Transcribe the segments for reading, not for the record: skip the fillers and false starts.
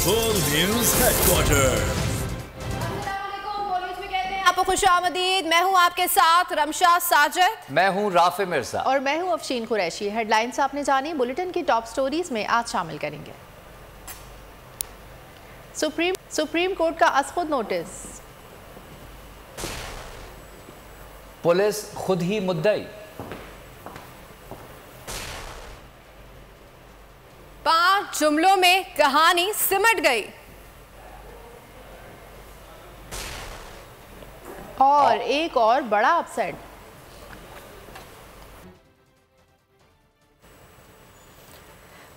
बोल news headquarter. आपको खुशामदीद। मैं हूं आपके साथ रमशा साजिद, मैं हूं राफे मिर्जा और मैं हूं अफशीन कुरैशी। हेडलाइंस आपने जानी, बुलेटिन की टॉप स्टोरीज में आज शामिल करेंगे। सुप्रीम कोर्ट का असखुद नोटिस, पुलिस खुद ही मुद्दई, 5 जुमलों में कहानी सिमट गई, और एक और बड़ा अपसेट।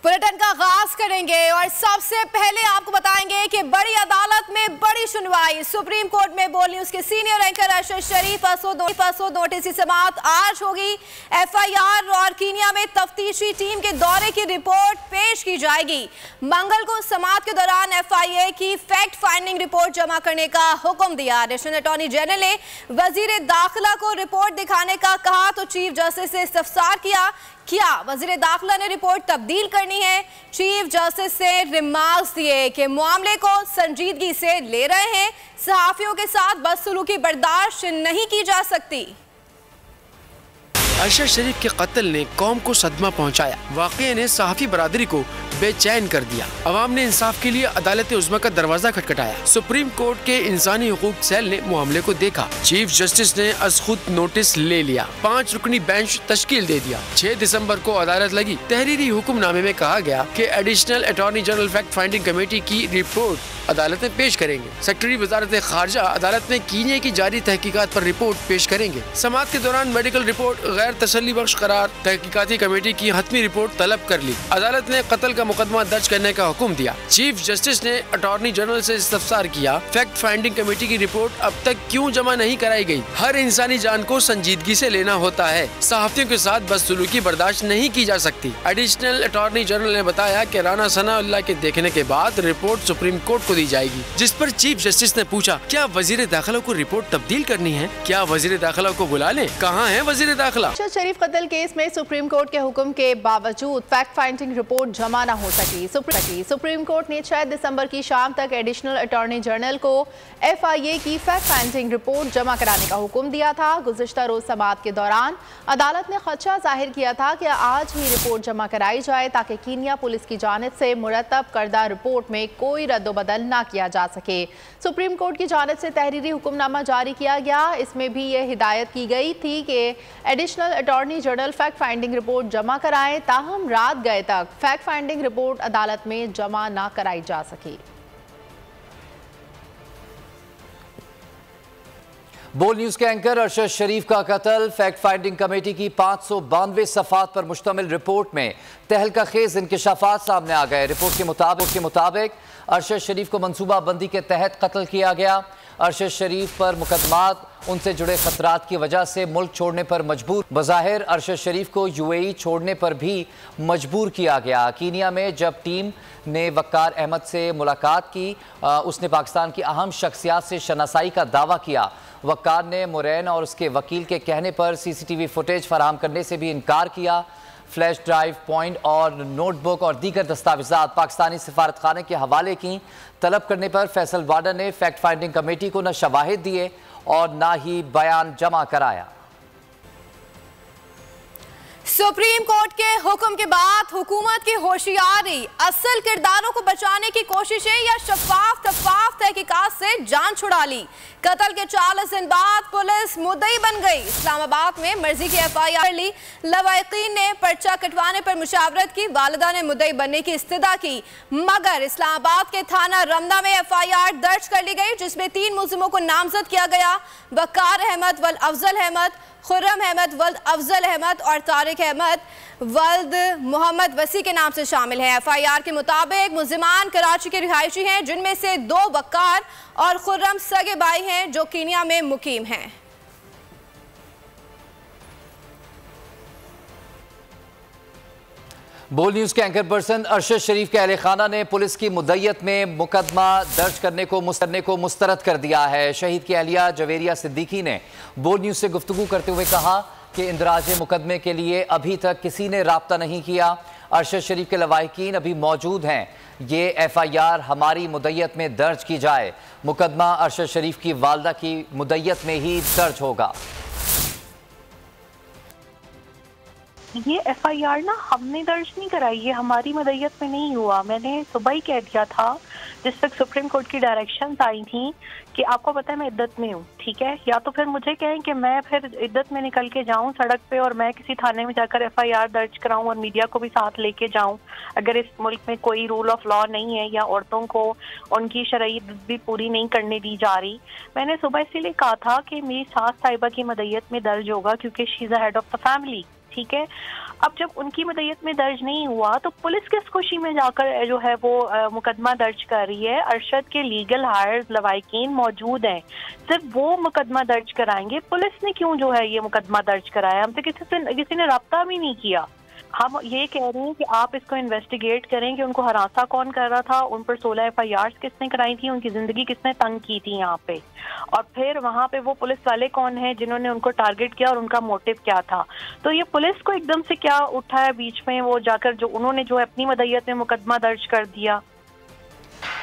बुलेटिन का आगाज करेंगे और सबसे पहले आपको बताएंगे कि बड़ी अदालत में बड़ी सुनवाई। सुप्रीम कोर्ट में बोल न्यूज के सीनियर एंकर अरशद शरीफ असद नोटिस की समाअत आज होगी। एफआईआर और कीनिया में तफ्तीशी टीम के दौरे की रिपोर्ट पेश की जाएगी। मंगल को समाअत के दौरान एफआईए की फैक्ट फाइंडिंग रिपोर्ट जमा करने का हुक्म दिया। नेशनल अटॉर्नी जनरल ने वजीर दाखिला को रिपोर्ट दिखाने का कहा तो चीफ जस्टिस से इस्तफसार किया। क्या वजीर दाखिला ने रिपोर्ट तब्दील करनी है? चीफ जस्टिस से रिमार्क्स दिए कि मामले को संजीदगी से ले रहे हैं, सहाफियों के साथ बदसलूकी बर्दाश्त नहीं की जा सकती। अरशद शरीफ के कत्ल ने कौम को सदमा पहुंचाया। वाक़ये ने सहाफ़ी बरादरी को बेचैन कर दिया। अवाम ने इंसाफ के लिए अदालत उज़्मा का दरवाजा खटखटाया। सुप्रीम कोर्ट के इंसानी हुकूक सेल ने मामले को देखा। चीफ जस्टिस ने असखुद नोटिस ले लिया। 5 रुकनी बेंच तश्कील दे दिया। 6 दिसंबर को अदालत लगी। तहरीरी हुक्मनामे में कहा गया कि additional attorney general fact finding committee की रिपोर्ट अदालत में पेश करेंगे। सेक्रेटरी वजारत खारजा अदालत में कीनिया की जारी तहकीकात पर रिपोर्ट पेश करेंगे। समाअत के दौरान मेडिकल रिपोर्ट गैर तसल्ली बख्श करार तहकीकाती कमेटी की हतमी रिपोर्ट तलब कर ली। अदालत ने कत्ल का मुकदमा दर्ज करने का हुक्म दिया। चीफ जस्टिस ने अटॉर्नी जनरल से इस्तफसार किया, फैक्ट फाइंडिंग कमेटी की रिपोर्ट अब तक क्यों जमा नहीं कराई गई? हर इंसानी जान को संजीदगी से लेना होता है। सहाफियों के साथ बदसलूकी बर्दाश्त नहीं की जा सकती। एडिशनल अटॉर्नी जनरल ने बताया कि राना सनाउल्लाह के देखने के बाद रिपोर्ट सुप्रीम कोर्ट को दी जाएगी। जिस पर चीफ जस्टिस ने पूछा, क्या वजीर दाखिला को रिपोर्ट तब्दील करनी है? क्या वजीर दाखिला को बुला लें? कहाँ है वजीर दाखिला? अरशद शरीफ कत्ल केस में सुप्रीम कोर्ट के हुक्म के बावजूद फैक्ट फाइंडिंग रिपोर्ट जमा न हो सकी। सुप्रीम कोर्ट ने 6 दिसंबर की शाम तक एडिशनल अटॉर्नी जनरल को एफआईए की फैक्ट फाइंडिंग रिपोर्ट जमा कराने का हुक्म दिया था। गुज़िश्ता रोज समाअत के दौरान अदालत ने खदशा जाहिर किया था कि आज ही रिपोर्ट जमा कराई जाए ताकि कीनिया पुलिस की जानिब से मुरतब करदा रिपोर्ट में कोई रद्दोबदल न किया जा सके। सुप्रीम कोर्ट की जानिब से तहरीरी हुक्मनामा जारी किया गया। इसमें भी ये हिदायत की गई थी कि additional attorney general fact finding report जमा कराएं, ताहम रात गए तक फैक्ट फाइंडिंग रिपोर्ट अदालत में जमा ना कराई जा सकी। बोल न्यूज के एंकर अरशद शरीफ का कत्ल, फैक्ट फाइंडिंग कमेटी की 592 सफ़ात पर मुश्तमिल रिपोर्ट में तहलका खेज इंकशाफात सामने आ गए। रिपोर्ट के मुताबिक अरशद शरीफ को मनसूबा बंदी के तहत कत्ल किया गया। अरशद शरीफ पर मुकदमात उनसे जुड़े खतरात की वजह से मुल्क छोड़ने पर मजबूर। बज़ाहिर अरशद शरीफ को यूएई छोड़ने पर भी मजबूर किया गया। कीनिया में जब टीम ने वक्कार अहमद से मुलाकात की, उसने पाकिस्तान की अहम शख्सियात से शनासाई का दावा किया। वक्कार ने मुरैन और उसके वकील के कहने पर सीसीटीवी फुटेज फराहम करने से भी इनकार किया। फ्लैश ड्राइव, पॉइंट और नोटबुक और दीगर दस्तावेजात पाकिस्तानी सिफारत खाने के हवाले की। तलब करने पर फैसल वार्डन ने फैक्ट फाइंडिंग कमेटी को न शवाहिद दिए और न ही बयान जमा कराया। सुप्रीम कोर्ट के हुक्म के बाद हुकूमत की होशियारी, असल किरदारों को बचाने की कोशिशें या शफाफ तहकीकात से जान छुड़ा ली। कत्ल के 40 दिन बाद पुलिस मुद्दई बन गई। इस्लामाबाद में मर्जी की एफआईआर ली। लवाकिन ने पर्चा कटवाने पर मुशावरत की। वालिदा ने मुद्दई बनने की इस्तदा की, मगर इस्लामाबाद के थाना रमदा में एफआईआर दर्ज कर ली गई, जिसमें 3 मुलजिमों को नामजद किया गया। वकार अहमद वल अफजल अहमद, खुर्रम अहमद वल्द अफजल अहमद और तारिक अहमद वल्द मोहम्मद वसी के नाम से शामिल है। एफआईआर के मुताबिक मुलजिमान कराची के रिहायशी हैं, जिनमें से 2 वकार और खुर्रम सगे भाई हैं जो कीनिया में मुकीम हैं। बोल न्यूज के एंकर पर्सन अरशद शरीफ के अहले खाना ने पुलिस की मुद्दयत में मुकदमा दर्ज करने को मुस्तरद कर दिया है। शहीद की अहलिया जवेरिया सिद्दीकी ने बोल न्यूज से गुफ्तगू करते हुए कहा कि इंदराज मुकदमे के लिए अभी तक किसी ने राब्ता नहीं किया। अरशद शरीफ के लवाहिकीन अभी मौजूद हैं। ये FIR हमारी मुद्दत में दर्ज की जाए। मुकदमा अरशद शरीफ की वालदा की मुद्दत में ही दर्ज होगा। ये FIR ना हमने दर्ज नहीं कराई, ये हमारी मदयत में नहीं हुआ। मैंने सुबह ही कह दिया था जिस वक्त सुप्रीम कोर्ट की डायरेक्शंस आई थी कि आपको पता है मैं इद्दत में हूँ, ठीक है, या तो फिर मुझे कहें कि मैं फिर इद्दत में निकल के जाऊँ सड़क पे और मैं किसी थाने में जाकर FIR दर्ज कराऊँ और मीडिया को भी साथ लेके जाऊँ अगर इस मुल्क में कोई रूल ऑफ लॉ नहीं है या औरतों को उनकी शरई भी पूरी नहीं करने दी जा रही। मैंने सुबह इसीलिए कहा था कि मेरी सास साहिबा की मदयत में दर्ज होगा क्योंकि she is the head of the family, ठीक है। अब जब उनकी मदयत में दर्ज नहीं हुआ तो पुलिस किस खुशी में जाकर जो है वो मुकदमा दर्ज कर रही है। अरशद के लीगल हायर्स लवाहिकीन मौजूद हैं, सिर्फ वो मुकदमा दर्ज कराएंगे। पुलिस ने क्यों जो है ये मुकदमा दर्ज कराया? हमसे किसी ने रब्ता भी नहीं किया। हम ये कह रहे हैं कि आप इसको इन्वेस्टिगेट करें कि उनको हरासा कौन कर रहा था, उन पर 16 FIRs किसने कराई थी, उनकी जिंदगी किसने तंग की थी यहाँ पे, और फिर वहाँ पे वो पुलिस वाले कौन हैं जिन्होंने उनको टारगेट किया और उनका मोटिव क्या था। तो ये पुलिस को एकदम से क्या उठा है बीच में, वो जाकर जो उन्होंने जो अपनी मदयत में मुकदमा दर्ज कर दिया।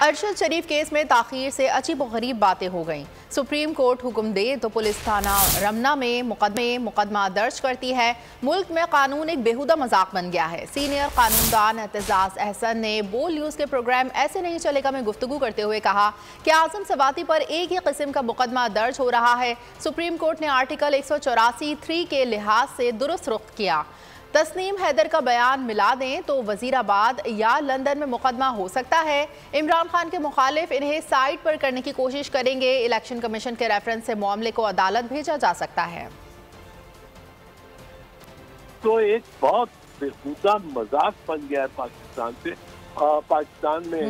अरशद शरीफ केस में ताखीर से अजीब व गरीब बातें हो गईं। सुप्रीम कोर्ट हुक्म दे तो पुलिस थाना रमना में मुकदमा दर्ज करती है। मुल्क में कानून एक बेहुदा मजाक बन गया है। सीनियर कानूनदान एतजाज अहसन ने बोल न्यूज़ के प्रोग्राम ऐसे नहीं चलेगा में गुफ्तगू करते हुए कहा कि आजम सवाती पर एक ही किस्म का मुकदमा दर्ज हो रहा है। सुप्रीम कोर्ट ने आर्टिकल 184(3) के लिहाज से दुरुस्त रुख किया। तस्नीम हैदर का बयान मिला दें तो वजीराबाद या लंदन में मुकदमा हो सकता है। इमरान खान के मुखालिफ इन्हें साइड पर करने की कोशिश करेंगे। इलेक्शन कमीशन के रेफरेंस से मामले को अदालत भेजा जा सकता है। तो एक बहुत बेहुदा मजाक बन गया है पाकिस्तान से। पाकिस्तान में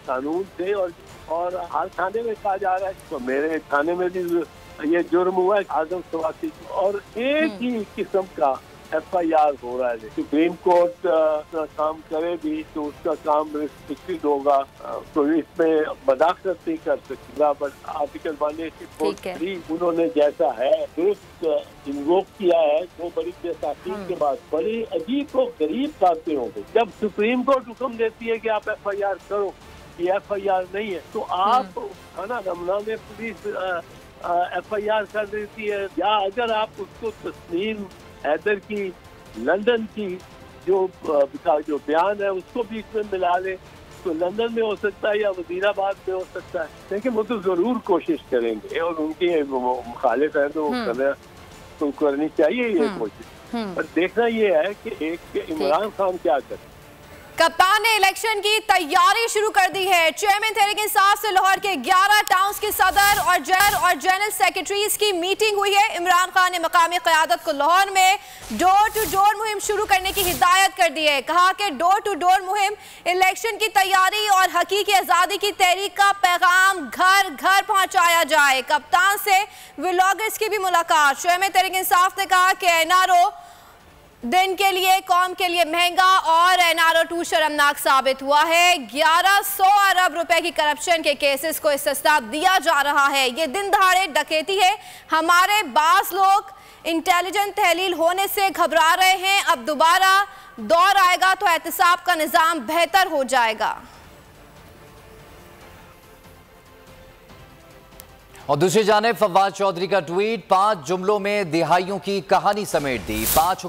कानून थे और हर थाने में कहा जा रहा है, तो मेरे थाने में भी ये जुर्म हुआ है आजम सवाती, और एक ही किस्म का FIR हो रहा है। सुप्रीम कोर्ट काम करे भी तो उसका काम रिस्ट्रिक्टेड होगा, तो इसमें मदाखलत नहीं कर सकता। बट आर्टिकल 184(3) उन्होंने जैसा है दुरुस्त इन्वोक किया है, वो बड़ी बेताकीद के बाद बड़ी अजीब और गरीब बातें हो गई। जब सुप्रीम कोर्ट हुक्म देती है कि आप FIR करो, ये FIR नहीं है, तो आप थाना रमना में पुलिस FIR कर देती है। या अगर आप उसको तस्नीम हैदर की लंदन की जो बयान है उसको भी इसमें मिला ले तो लंदन में हो सकता है या वजीराबाद में हो सकता है। लेकिन वो तो जरूर कोशिश करेंगे और उनके मुखालिफ है तो वो करनी चाहिए ये कोशिश। पर देखना ये है कि एक इमरान खान क्या करे। कप्तान ने इलेक्शन की तैयारी शुरू कर दी है। चेयरमैन तहरीक इंसाफ से लाहौर के 11 टाउन्स के सदर और जनरल सेक्रेटरीज की मीटिंग हुई है। इमरान खान ने मकामी क़यादत को लाहौर में डोर टू डोर मुहिम शुरू करने की हिदायत कर दी है। कहा कि डोर टू डोर मुहिम इलेक्शन की तैयारी और हकीकी आज़ादी की तहरीक का पैगाम घर घर पहुंचाया जाए। कप्तान से व्लॉगर्स की भी मुलाकात। चेयरमैन तहरीक इंसाफ ने कहा कि NRO दिन के लिए कौम के लिए महंगा और NRO 2 शर्मनाक साबित हुआ है। 1100 अरब रुपए की करप्शन के केसेस को इस्तेस्ना दिया जा रहा है। ये दिन दहाड़े डकैती है। हमारे बास लोग इंटेलिजेंट तहलील होने से घबरा रहे हैं। अब दोबारा दौर आएगा तो एहतिसाब का निजाम बेहतर हो जाएगा। और दूसरी जानिब फवाद चौधरी का ट्वीट, 5 जुमलों में दिहाइयों की कहानी समेट दी। 5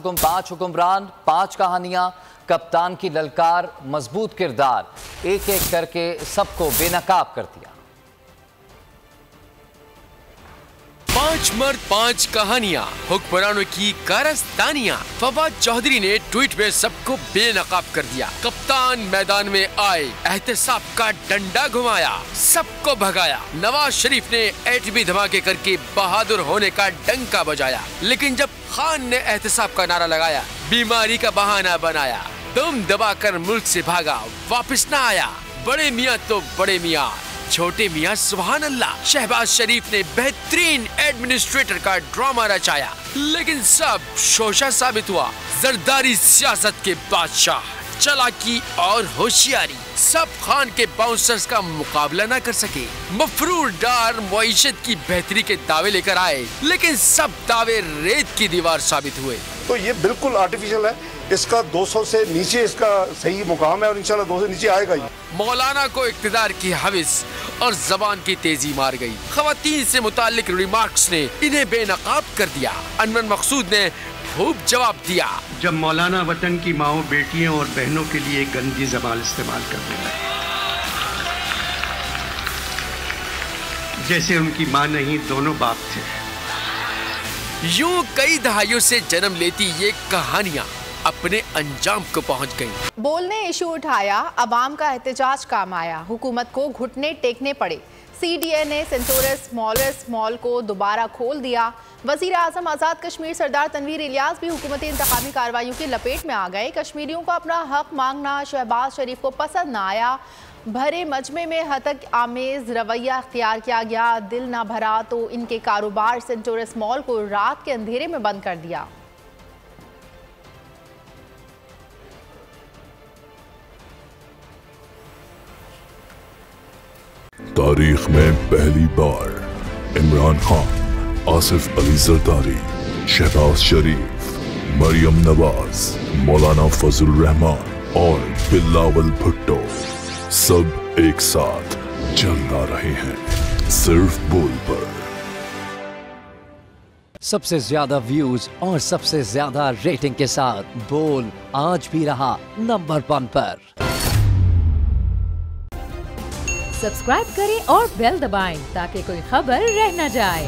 हुक्मरान, 5 कहानियां, कप्तान की ललकार, मजबूत किरदार, एक एक करके सबको बेनकाब कर दिया। 5 मर्द 5 कहानियां, हुक्मरानों की कारस्तानियां। फवाद चौधरी ने ट्वीट में सबको बेनकाब कर दिया। कप्तान मैदान में आए, एहतिसाब का डंडा घुमाया, सबको भगाया। नवाज शरीफ ने एटमी धमाके करके बहादुर होने का डंका बजाया। लेकिन जब खान ने एहतिसाब का नारा लगाया, बीमारी का बहाना बनाया, दम दबाकर मुल्क से भागा, वापस न आया। बड़े मियाँ तो बड़े मियाँ, छोटे मियाँ सुभान अल्लाह। शहबाज शरीफ ने बेहतरीन एडमिनिस्ट्रेटर का ड्रामा रचाया, लेकिन सब शोशा साबित हुआ। जरदारी सियासत के बादशाह, चालाकी और होशियारी, सब खान के बाउंसर्स का मुकाबला न कर सके। मफरूर डार मईशत की बेहतरी के दावे लेकर आए, लेकिन सब दावे रेत की दीवार साबित हुए। तो ये बिल्कुल आर्टिफिशियल है। इसका 200 से नीचे इसका सही मुकाम है और इंशाल्लाह 200 से नीचे आएगा ही। मौलाना को इक्तिदार की हविस और जबान की तेजी मार गई। खवातीन से मुताल्लिक रिमार्क्स ने इन्हें बेनकाब कर दिया। अनवर मकसूद ने खूब जवाब दिया। जब मौलाना वतन की माओ, बेटियों और बहनों के लिए गंदी ज़बान इस्तेमाल करने लगे, जैसे उनकी माँ नहीं दोनों बाप थे। यूं कई दहाइयों से जन्म लेती ये कहानियां अपने अंजाम को पहुंच गईं। बोल ने इशू उठाया, अवाम का एहतजाज काम आया, हुकूमत को घुटने टेकने पड़े। CDA ने सेंटोरस मॉल को दोबारा खोल दिया। वज़ीर आज़म आज़ाद कश्मीर सरदार तनवीर इलियास भी हुकूमती इंतखाबी कार्रवाइयों की लपेट में आ गए। कश्मीरियों को अपना हक मांगना शहबाज शरीफ को पसंद न आया। भरे मजमे में हतक आमेज रवैया अख्तियार किया गया। दिल ना भरा तो इनके कारोबार सेंटोरस मॉल को रात के अंधेरे में बंद कर दिया। तारीख में पहली बार इमरान खान, आसिफ अली जरदारी, शहबाज शरीफ, मरियम नवाज, मौलाना फजल रहमान और बिलावल भुट्टो सब एक साथ चल रहे हैं सिर्फ बोल पर। सबसे ज्यादा व्यूज और सबसे ज्यादा रेटिंग के साथ बोल आज भी रहा नंबर 1 पर। सब्सक्राइब करें और बेल दबाएं ताकि कोई खबर रह न जाए।